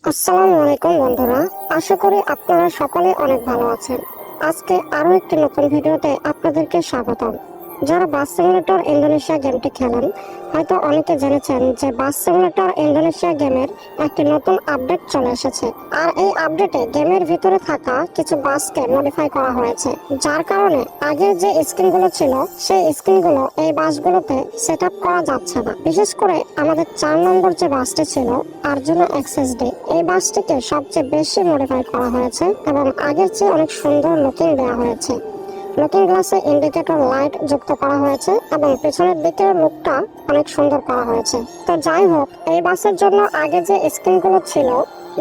আসসালামু আলাইকুম বন্ধুরা, আশা করি আপনারা সকলে অনেক ভালো আছেন। আজকে আরো একটি নতুন ভিডিওতে আপনাদেরকে স্বাগতম। যারা বাস সিমুলেটর ইন্দোনেশিয়া গেমটি খেলেন হয়তো অনেকে জেনেছেন যে বাস সিমুলেটর ইন্দোনেশিয়া গেমের একটি নতুন আপডেট চলে এসেছে। আর এই আপডেটে গেমের ভিতরে থাকা কিছু বাসকে মডিফাই করা হয়েছে, যার কারণে আগের যে স্ক্রিনগুলো ছিল সেই স্ক্রিনগুলো এই বাসগুলোতে সেট আপ করা যাচ্ছে না। বিশেষ করে আমাদের 4 নম্বর যে বাসটি ছিল আরজুনা এক্সএস ডি, এই বাসটিকে সবচেয়ে বেশি মডিফাই করা হয়েছে এবং আগের চেয়ে অনেক সুন্দর লুকিং দেওয়া হয়েছে। লুকিং গ্লাসে ইন্ডিকেটর লাইট যুক্ত করা হয়েছে এবং পেছনের দিকের লুকটা অনেক সুন্দর করা হয়েছে। তো যাই হোক, এই বাসের জন্য আগে যে স্ক্রিনগুলো ছিল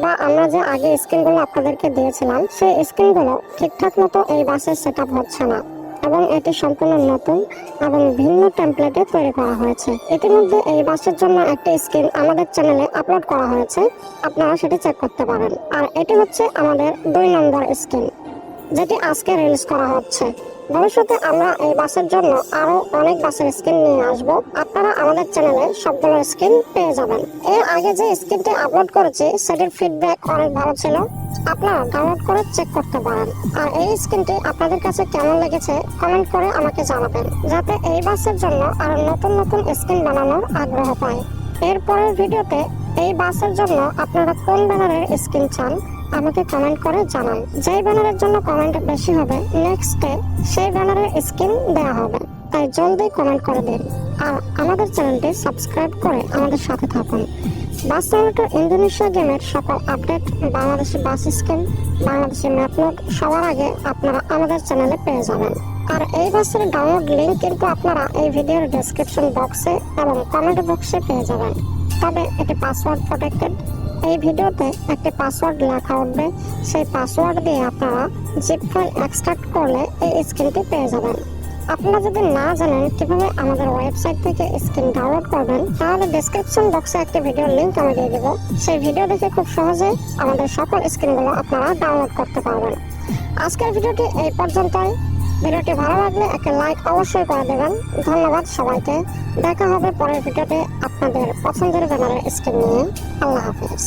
বা আমরা যে আগে স্ক্রিনগুলো আপনাদেরকে দিয়েছিলাম সেই স্ক্রিনগুলো ঠিকঠাক মতো এই বাসের সেট আপ হচ্ছে না এবং এটি সম্পূর্ণ নতুন এবং ভিন্ন টেমপ্লেটে তৈরি করা হয়েছে। ইতিমধ্যে এই বাসের জন্য একটি স্ক্রিন আমাদের চ্যানেলে আপলোড করা হয়েছে, আপনারা সেটি চেক করতে পারেন। আর এটি হচ্ছে আমাদের 2 নম্বর স্ক্রিন, যেটি আজকে রিলিজ করা হচ্ছে। ভবিষ্যতে আমরা এই বাসের জন্য আরো অনেক বাসের স্ক্রিন নিয়ে আসব, আপনারা আমাদের চ্যানেলে সবগুলো স্ক্রিন পেয়ে যাবেন। এর আগে যে স্ক্রিনটি আপলোড করেছি সেটির ফিডব্যাক অনেক ভালো ছিল, আপনারা ডাউনলোড করে চেক করতে পারেন। আর এই স্ক্রিনটি আপনাদের কাছে কেমন লেগেছে কমেন্ট করে আমাকে জানাবেন, যাতে এই বাসের জন্য আরো নতুন নতুন স্ক্রিন বানানোর আগ্রহ পাই। এরপরের ভিডিওতে এই বাসের জন্য আপনারা কোন ব্যানারের স্ক্রিন চান আমাকে কমেন্ট করে জানান। যেই ব্যানারের জন্য কমেন্ট বেশি হবে নেক্সটে সেই ব্যানারের স্ক্রিন দেওয়া হবে, তাই জলদি কমেন্ট করে দিন। আর আমাদের চ্যানেলটি সাবস্ক্রাইব করে আমাদের সাথে থাকুন। বাস সিমুলেটর ইন্দোনেশিয়া গেমের সকল আপডেট, বাংলাদেশি বাস স্কিম, বাংলাদেশি ম্যাপলোড সবার আগে আপনারা আমাদের চ্যানেলে পেয়ে যাবেন। আর এই বাসের ডাউনলোড লিঙ্ক কিন্তু আপনারা এই ভিডিওর ডেসক্রিপশন বক্সে এবং কমেন্ট বক্সে পেয়ে যাবেন, তবে এটি পাসওয়ার্ড প্রোটেক্টেড। এই ভিডিওতে একটি পাসওয়ার্ড লেখা উঠবে, সেই পাসওয়ার্ড দিয়ে আপনারা জিপ ফাইল এক্সট্রাক্ট করলে এই স্ক্রিনটি পেয়ে যাবেন। আপনারা যদি না জানেন কিভাবে আমাদের ওয়েবসাইট থেকে স্ক্রিন ডাউনলোড করবেন, তাহলে ডেসক্রিপশন বক্সে একটি ভিডিওর লিঙ্ক আমি দিয়ে দেবো, সেই ভিডিও দেখে খুব সহজে আমাদের সকল স্ক্রিনগুলো আপনারা ডাউনলোড করতে পারবেন। আজকের ভিডিওটি এই পর্যন্তই। ভিডিওটি ভালো লাগলে একটা লাইক অবশ্যই করে দেবেন। ধন্যবাদ সবাইকে। দেখা হবে পরের ভিডিওতে আপনাদের পছন্দের ব্যানারের স্ক্রিন নিয়ে। আল্লাহ হাফেজ।